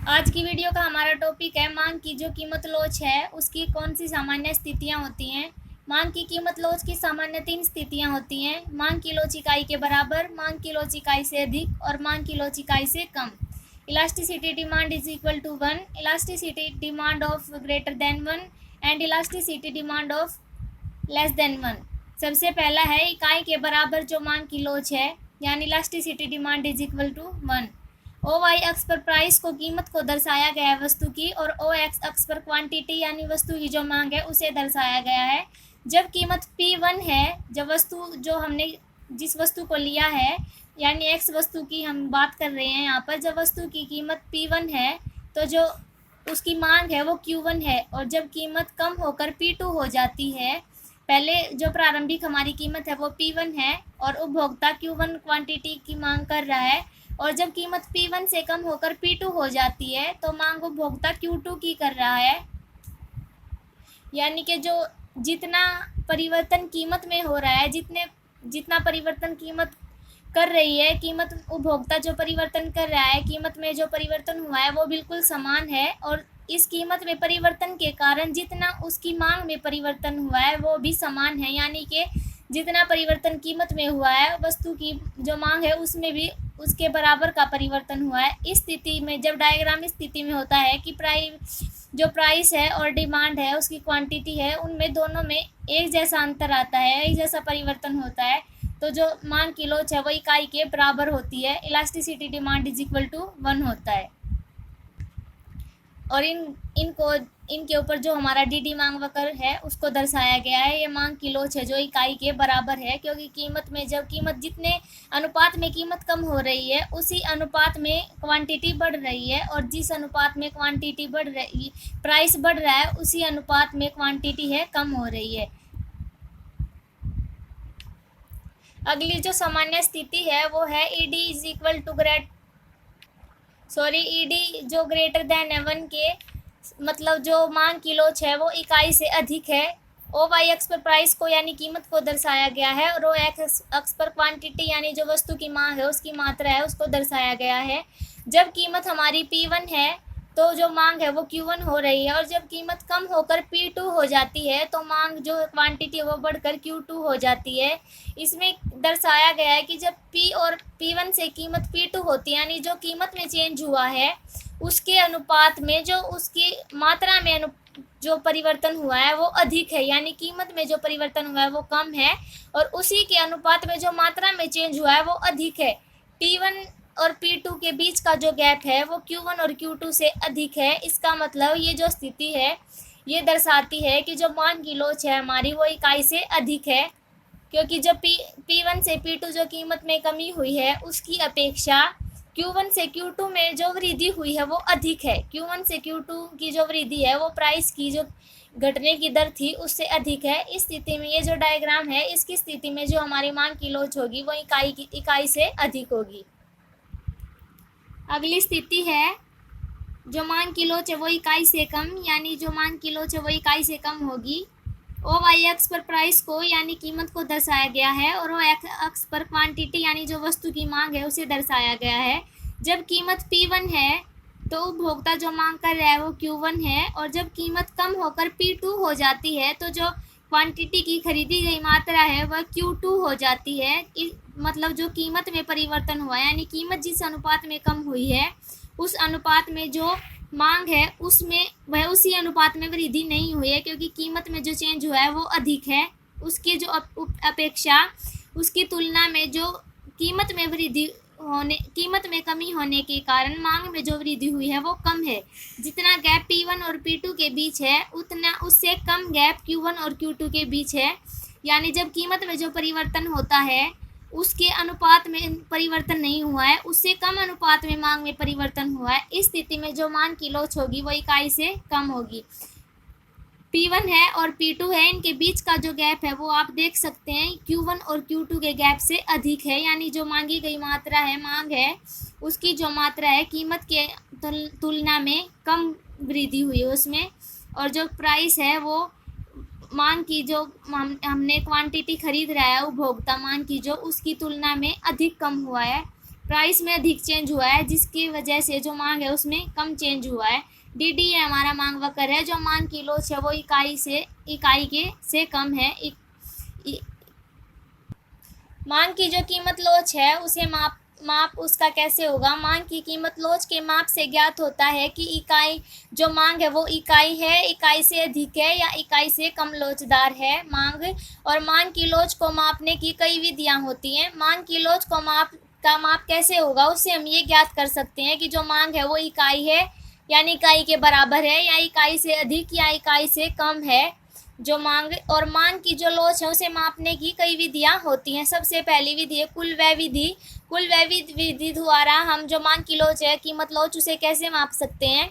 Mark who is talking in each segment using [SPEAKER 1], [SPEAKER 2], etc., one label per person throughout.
[SPEAKER 1] आज की वीडियो का हमारा टॉपिक है मांग की जो कीमत लोच है उसकी कौन सी सामान्य स्थितियां होती हैं। मांग की कीमत लोच की सामान्य 3 स्थितियां होती हैं। मांग की लोच इकाई के बराबर, मांग की लोच इकाई से अधिक और मांग की लोच इकाई से कम। Elasticity demand is equal to 1, elasticity demand of greater than 1 and elasticity demand of less than 1। सबसे पहला है इकाई के बराबर जो मांग की लोच है, यानी elasticity demand is equal to 1। O Y अक्ष पर प्राइस को कीमत को दर्शाया गया है वस्तु की, और ओ एक्स अक्ष पर क्वांटिटी यानी वस्तु की जो मांग है उसे दर्शाया गया है। जब कीमत P1 है, जब वस्तु जो हमने जिस वस्तु को लिया है यानी एक्स वस्तु की हम बात कर रहे हैं यहाँ पर, जब वस्तु की कीमत P1 है तो जो उसकी मांग है वो Q1 है, और जब कीमत कम होकर P2 हो जाती है, पहले जो प्रारंभिक हमारी कीमत है वो P1 है और उपभोक्ता Q1 क्वांटिटी की मांग कर रहा है, और जब कीमत P1 से कम होकर P2 हो जाती है तो मांग उपभोक्ता Q2 की कर रहा है। यानी कि जो जितना परिवर्तन कीमत में हो रहा है, जितना परिवर्तन कीमत कर रही है, कीमत उपभोक्ता जो परिवर्तन कर रहा है, कीमत में जो परिवर्तन हुआ है वो बिल्कुल समान है, और इस कीमत में परिवर्तन के कारण जितना उसकी मांग में परिवर्तन हुआ है वो भी समान है। यानी कि जितना परिवर्तन कीमत में हुआ है, वस्तु की जो मांग है उसमें भी उसके बराबर का परिवर्तन हुआ है। इस स्थिति में जब डायग्राम इस स्थिति में होता है कि जो प्राइस है और डिमांड है, उसकी क्वांटिटी है, उनमें दोनों में एक जैसा अंतर आता है, एक जैसा परिवर्तन होता है, तो जो मांग की लोच है वो इकाई के बराबर होती है। Elasticity demand is equal to 1 होता है। और इनके ऊपर जो हमारा डी मांग वक्र है उसको दर्शाया गया है। ये मांग की लोच है जो इकाई के बराबर है, क्योंकि कीमत में जब कीमत जितने अनुपात में कीमत कम हो रही है उसी अनुपात में क्वांटिटी बढ़ रही है, और जिस अनुपात में क्वांटिटी बढ़ रही प्राइस बढ़ रहा है उसी अनुपात में क्वांटिटी है कम हो रही है। अगली जो सामान्य स्थिति है वो है ED is equal to ED जो ग्रेटर देन 1 के, मतलब जो मांग की लोच है वो इकाई से अधिक है। ओ वाई अक्ष पर प्राइस को यानी कीमत को दर्शाया गया है, और ओ एक्स अक्ष पर क्वांटिटी यानी जो वस्तु की मांग है उसकी मात्रा है उसको दर्शाया गया है। जब कीमत हमारी P1 है तो जो मांग है वो Q1 हो रही है, और जब कीमत कम होकर P2 हो जाती है तो मांग जो क्वांटिटी है वो बढ़कर Q2 हो जाती है। इसमें दर्शाया गया है कि जब P और P1 से कीमत P2 होती है, यानी जो कीमत में चेंज हुआ है उसके अनुपात में जो उसकी मात्रा में जो परिवर्तन हुआ है वो अधिक है, यानी कीमत में जो परिवर्तन हुआ है वो कम है, और उसी के अनुपात में जो मात्रा में चेंज हुआ है वो अधिक है। P1 और P2 के बीच का जो गैप है वो Q1 और Q2 से अधिक है। इसका मतलब ये जो स्थिति है ये दर्शाती है कि जो मांग की लोच है हमारी वो इकाई से अधिक है, क्योंकि जब P1 से P2 जो कीमत में कमी हुई है उसकी अपेक्षा Q1 से Q2 में जो वृद्धि हुई है वो अधिक है। Q1 से Q2 की जो वृद्धि है वो प्राइस की जो घटने की दर थी उससे अधिक है। इस स्थिति में ये जो डायग्राम है इसकी स्थिति में जो हमारी मांग की लोच होगी वो इकाई से अधिक होगी। अगली स्थिति है जो मांग की लोच है वो इकाई से कम, यानी जो मांग की लोच है वो इकाई से कम होगी। ओ वाई अक्ष पर प्राइस को यानी कीमत को दर्शाया गया है, और ओ एक्स अक्ष पर क्वांटिटी यानी जो वस्तु की मांग है उसे दर्शाया गया है। जब कीमत P1 है तो उपभोक्ता जो मांग कर रहा है वो Q1 है, और जब कीमत कम होकर P2 हो जाती है तो जो क्वांटिटी की खरीदी गई मात्रा है वह Q2 हो जाती है। मतलब जो कीमत में परिवर्तन हुआ है, यानी कीमत जिस अनुपात में कम हुई है उस अनुपात में जो मांग है उसमें वह उसी अनुपात में वृद्धि नहीं हुई है, क्योंकि कीमत में जो चेंज हुआ है वो अधिक है। उसकी जो अपेक्षा उसकी तुलना में जो कीमत में कमी होने के कारण मांग में जो वृद्धि हुई है वो कम है। जितना गैप P1 और P2 के बीच है उतना उससे कम गैप Q1 और Q2 के बीच है। यानी जब कीमत में जो परिवर्तन होता है उसके अनुपात में परिवर्तन नहीं हुआ है, उससे कम अनुपात में मांग में परिवर्तन हुआ है। इस स्थिति में जो मांग की लोच होगी वो इकाई से कम होगी। P1 है और P2 है, इनके बीच का जो गैप है वो आप देख सकते हैं Q1 और Q2 के गैप से अधिक है, यानी जो मांगी गई मात्रा है मांग है उसकी जो मात्रा है कीमत के तुलना में कम वृद्धि हुई है उसमें, और जो प्राइस है वो मांग की जो हमने क्वांटिटी खरीद रहा है उपभोक्ता मांग की जो उसकी तुलना में अधिक कम हुआ है। प्राइस में अधिक चेंज हुआ है, जिसकी वजह से जो मांग है उसमें कम चेंज हुआ है। डी है हमारा मांग वक्र है, जो मांग की लोच है वो इकाई के से कम है। मांग की जो कीमत लोच है उसे माप उसका कैसे होगा? मांग की कीमत लोच के माप से ज्ञात होता है कि इकाई जो मांग है वो इकाई है, इकाई से अधिक है या इकाई से कम लोचदार है। मांग की लोच को मापने की कई विधियां होती हैं। मांग की लोच को माप कैसे होगा? उससे हम ये ज्ञात कर सकते हैं कि जो मांग है वो इकाई है यानी इकाई के बराबर है, या इकाई से अधिक या इकाई से कम है। जो मांग की जो लोच है उसे मापने की कई विधियां होती हैं। सबसे पहली विधि है कुल व्यय विधि। कुल व्यय विधि द्वारा हम जो मांग की लोच है, कीमत लोच, उसे कैसे माप सकते हैं?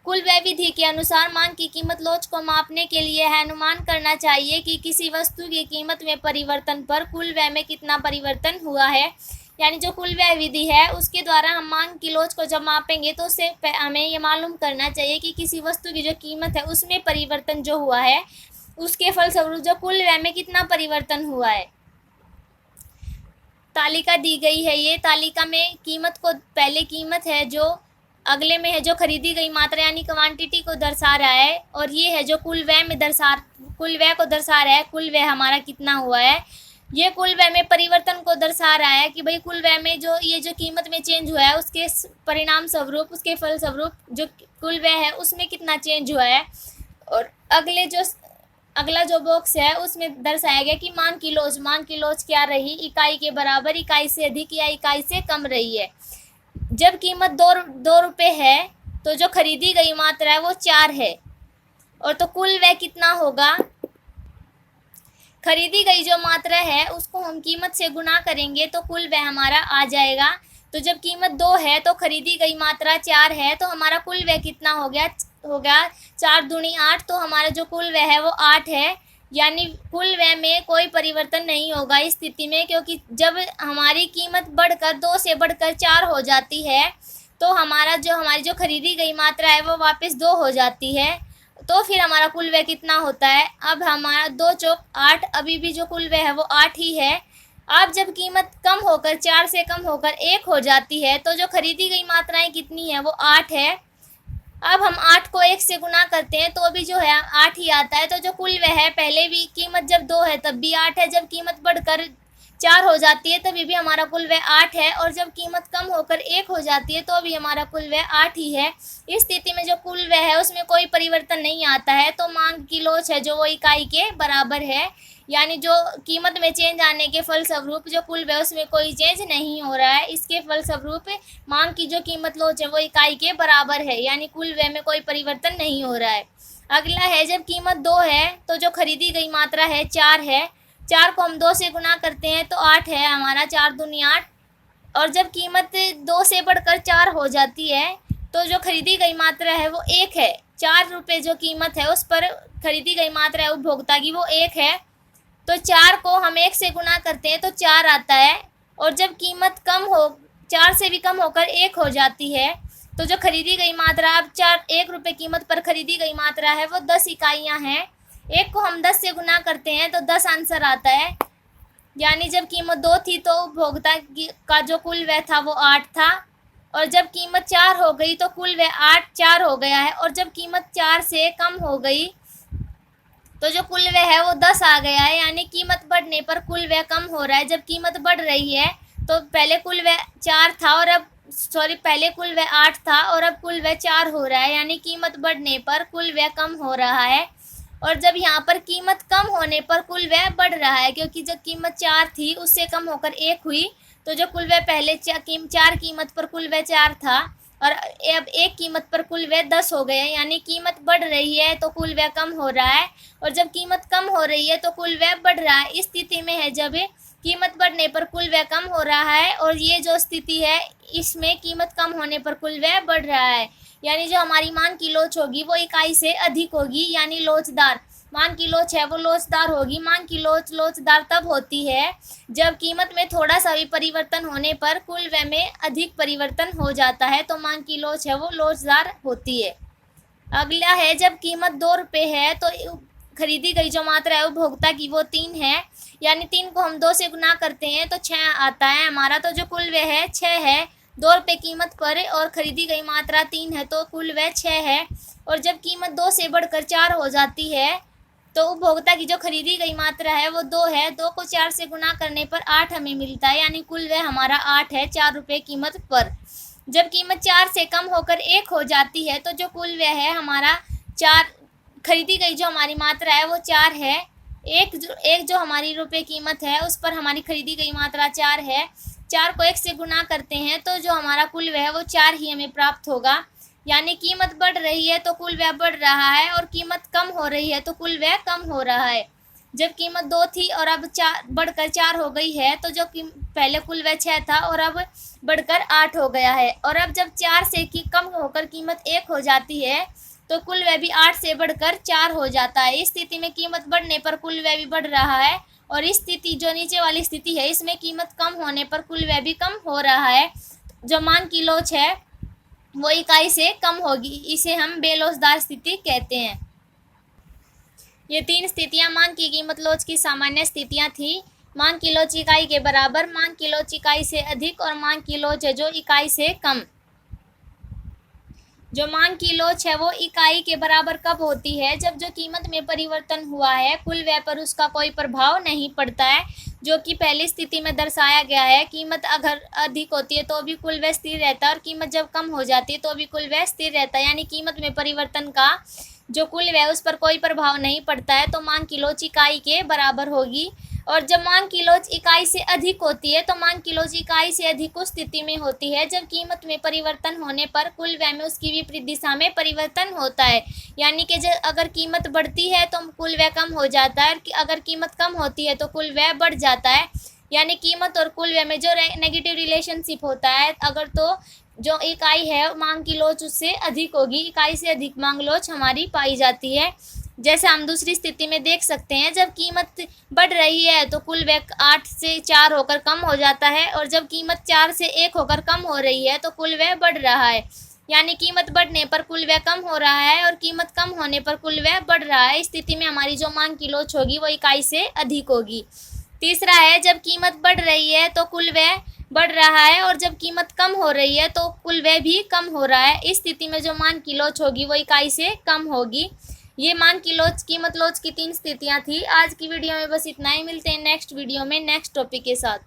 [SPEAKER 1] कुल व्यय विधि के अनुसार मांग की कीमत लोच को मापने के लिए है अनुमान करना चाहिए कि किसी वस्तु की कीमत में परिवर्तन पर कुल व्यय में कितना परिवर्तन हुआ है। यानी जो कुल व्यय विधि है उसके द्वारा हम मांग की लोच को जब मापेंगे तो उससे हमें ये मालूम करना चाहिए कि किसी वस्तु की जो कीमत है उसमें परिवर्तन जो हुआ है, उसके फलस्वरूप जो कुल व्यय में कितना परिवर्तन हुआ है। तालिका दी गई है, ये तालिका में कीमत को, पहले कीमत है जो अगले में है जो खरीदी गई मात्रा यानी क्वांटिटी को दर्शा रहा है, और ये है जो कुल व्यय को दर्शा रहा है। कुल व्यय हमारा कितना हुआ है, ये कुल व्यय में परिवर्तन को दर्शा रहा है कि भाई कुल व्यय में जो ये जो कीमत में चेंज हुआ है उसके परिणाम स्वरूप, उसके फल स्वरूप जो कुल व्यय है उसमें कितना चेंज हुआ है। और अगला जो बॉक्स है उसमें दर्शाया गया कि मांग की लोच क्या रही? इकाई के बराबर, इकाई से अधिक या इकाई से कम रही है। जब कीमत दो रुपये है तो जो खरीदी गई मात्रा है वो 4 है, और तो कुल व्यय कितना होगा? खरीदी गई जो मात्रा है उसको हम कीमत से गुणा करेंगे तो कुल व्यय हमारा आ जाएगा। तो जब कीमत 2 है तो खरीदी गई मात्रा 4 है, तो हमारा कुल व्यय कितना हो गया? 4 दूनी 8, तो हमारा जो कुल व्यय है वो 8 है। यानी कुल व्यय में कोई परिवर्तन नहीं होगा इस स्थिति में, क्योंकि जब हमारी कीमत बढ़कर 2 से बढ़कर 4 हो जाती है तो हमारी जो खरीदी गई मात्रा है वो वापस 2 हो जाती है। तो फिर हमारा कुल व्यय कितना होता है? अब हमारा 2 चौक 8, अभी भी जो कुल व्यय है वो 8 ही है। अब जब कीमत कम होकर 4 से कम होकर 1 हो जाती है तो जो खरीदी गई मात्राएं कितनी है? वो 8 है। अब हम 8 को 1 से गुना करते हैं तो अभी जो है 8 ही आता है। तो जो कुल व्यय है, पहले भी कीमत जब 2 है तब भी 8 है, जब कीमत बढ़कर 4 हो जाती है तभी भी हमारा कुल व्यय 8 है, और जब कीमत कम होकर 1 हो जाती है तो अभी हमारा कुल व्यय 8 ही है। इस स्थिति में जो कुल व्यय है उसमें कोई परिवर्तन नहीं आता है, तो मांग की लोच है जो वो इकाई के बराबर है। यानी जो कीमत में चेंज आने के फलस्वरूप जो कुल व्यय उसमें कोई चेंज नहीं हो रहा है, इसके फलस्वरूप मांग की जो कीमत लोच है वो इकाई के बराबर है, यानी कुल व्यय में कोई परिवर्तन नहीं हो रहा है। अगला है जब कीमत 2 है तो जो खरीदी गई मात्रा है 4 है, 4 को हम 2 से गुना करते हैं तो 8 है हमारा, 4 दूनी 8। और जब कीमत 2 से बढ़कर 4 हो जाती है तो जो खरीदी गई मात्रा है वो 1 है। 4 रुपये जो कीमत है उस पर खरीदी गई मात्रा है उपभोक्ता की वो 1 है, तो 4 को हम 1 से गुना करते हैं तो 4 आता है। और जब कीमत 4 से भी कम होकर 1 हो जाती है तो जो खरीदी गई मात्रा, अब 1 रुपये कीमत पर खरीदी गई मात्रा है वो 10 इकाइयाँ हैं। 1 को हम 10 से गुना करते हैं तो 10 आंसर आता है। यानी जब कीमत 2 थी तो उपभोक्ता का जो कुल व्यय था वो 8 था, और जब कीमत 4 हो गई तो कुल व्यय 4 हो गया है, और जब कीमत 4 से कम हो गई तो जो कुल व्यय है वो 10 आ गया है। यानी कीमत बढ़ने पर कुल व्यय कम हो रहा है। जब कीमत बढ़ रही है तो पहले कुल व्यय 4 था और पहले कुल व्यय 8 था और अब कुल व्यय 4 हो रहा है, यानी कीमत बढ़ने पर कुल व्यय कम हो रहा है। और जब यहाँ पर कीमत कम होने पर कुल व्यय बढ़ रहा है, क्योंकि जब कीमत 4 थी उससे कम होकर 1 हुई, तो जो कुल व्यय पहले 4 कीमत पर कुल व्यय 4 था और अब 1 कीमत पर कुल व्यय 10 हो गए, यानी कीमत बढ़ रही है तो कुल व्यय कम हो रहा है, और जब कीमत कम हो रही है तो कुल व्यय बढ़ रहा है। इस स्थिति में है जब कीमत बढ़ने पर कुल व्यय कम हो रहा है, और ये जो स्थिति है इसमें कीमत कम होने पर कुल व्यय बढ़ रहा है। यानी जो हमारी मांग की लोच होगी वो इकाई से अधिक होगी, यानी लोचदार। मांग की लोच है वो लोचदार होगी। मांग की लोचदार तब होती है जब कीमत में थोड़ा सा भी परिवर्तन होने पर कुल व्यय में अधिक परिवर्तन हो जाता है, तो मांग की लोच है वो लोचदार होती है। अगला है जब कीमत 2 रुपये है तो खरीदी गई जो मात्रा है उपभोक्ता की वो 3 है, यानी 3 को हम 2 से गुना करते हैं तो 6 आता है हमारा। तो जो कुल व्यय है 6 है, 2 रुपये कीमत पर और खरीदी गई मात्रा 3 है तो कुल व्यय 6 है। और जब कीमत 2 से बढ़कर 4 हो जाती है तो उपभोक्ता की जो खरीदी गई मात्रा है वो 2 है, 2 को 4 से गुना करने पर 8 हमें मिलता है, यानी कुल व्यय हमारा 8 है 4 रुपये कीमत पर। जब कीमत 4 से कम होकर 1 हो जाती है तो जो कुल व्यय है हमारा 4, खरीदी गई जो हमारी मात्रा है वो 4 है, एक जो हमारी रुपये कीमत है उस पर हमारी खरीदी गई मात्रा 4 है, 4 को 1 से गुना करते हैं तो जो हमारा कुल व्यय है वो 4 ही हमें प्राप्त होगा। यानी कीमत बढ़ रही है तो कुल व्यय बढ़ रहा है और कीमत कम हो रही है तो कुल व्यय कम हो रहा है। जब कीमत 2 थी और अब 4 बढ़कर 4 हो गई है तो जो पहले कुल व्यय 6 था और अब बढ़कर 8 हो गया है। और अब जब 4 से कम होकर कीमत 1 हो जाती है तो कुल व्यय भी 8 से बढ़कर 4 हो जाता है। इस स्थिति में कीमत बढ़ने पर कुल व्यय भी बढ़ रहा है और इस स्थिति जो नीचे वाली स्थिति है इसमें कीमत कम होने पर कुल व्यय भी कम हो रहा है। जो मांग की लोच है वो इकाई से कम होगी, इसे हम बेलोचदार स्थिति कहते हैं। ये 3 स्थितियां मांग की कीमत लोच की सामान्य स्थितियां थी। मांग की लोच इकाई के बराबर, मांग की लोच इकाई से अधिक और मांग की लोच है जो इकाई से कम। जो मांग की लोच है वो इकाई के बराबर कब होती है? जब जो कीमत में परिवर्तन हुआ है कुल व्यय पर उसका कोई प्रभाव नहीं पड़ता है, जो कि पहली स्थिति में दर्शाया गया है। कीमत अगर अधिक होती है तो भी कुल व्यय स्थिर रहता है और कीमत जब कम हो जाती है तो भी कुल व्यय स्थिर रहता है, यानी कीमत में परिवर्तन का जो कुल व्यय उस पर कोई प्रभाव नहीं पड़ता है। तो मांग की लोच इकाई के बराबर होगी। और जब मांग की लोच इकाई से अधिक होती है तो मांग की लोच इकाई से अधिक उस स्थिति में होती है जब कीमत में परिवर्तन होने पर कुल व्यय में उसकी विपरीत दिशा में परिवर्तन होता है, यानी कि जब अगर कीमत बढ़ती है तो कुल व्यय कम हो जाता है, अगर कीमत कम होती है तो कुल व्यय बढ़ जाता है। यानी कीमत और कुल व्यय में जो नेगेटिव रिलेशनशिप होता है, अगर तो जो इकाई है मांग की लोच उससे अधिक होगी, इकाई से अधिक मांग लोच हमारी पाई जाती है। जैसे हम दूसरी स्थिति में देख सकते हैं, जब कीमत बढ़ रही है तो कुल व्यय 8 से 4 होकर कम हो जाता है और जब कीमत 4 से 1 होकर कम हो रही है तो कुल व्यय बढ़ रहा है, यानी कीमत बढ़ने पर कुल व्यय कम हो रहा है और कीमत कम होने पर कुल व्यय बढ़ रहा है। इस स्थिति में हमारी जो मांग की लोच होगी वो इकाई से अधिक होगी। तीसरा है, जब कीमत बढ़ रही है तो कुल व्यय बढ़ रहा है और जब कीमत कम हो रही है तो कुल व्यय भी कम हो रहा है। इस स्थिति में जो मांग की लोच होगी वो इकाई से कम होगी। ये मांग की लोच कीमत लोच की 3 स्थितियां थी। आज की वीडियो में बस इतना ही, मिलते हैं नेक्स्ट वीडियो में नेक्स्ट टॉपिक के साथ।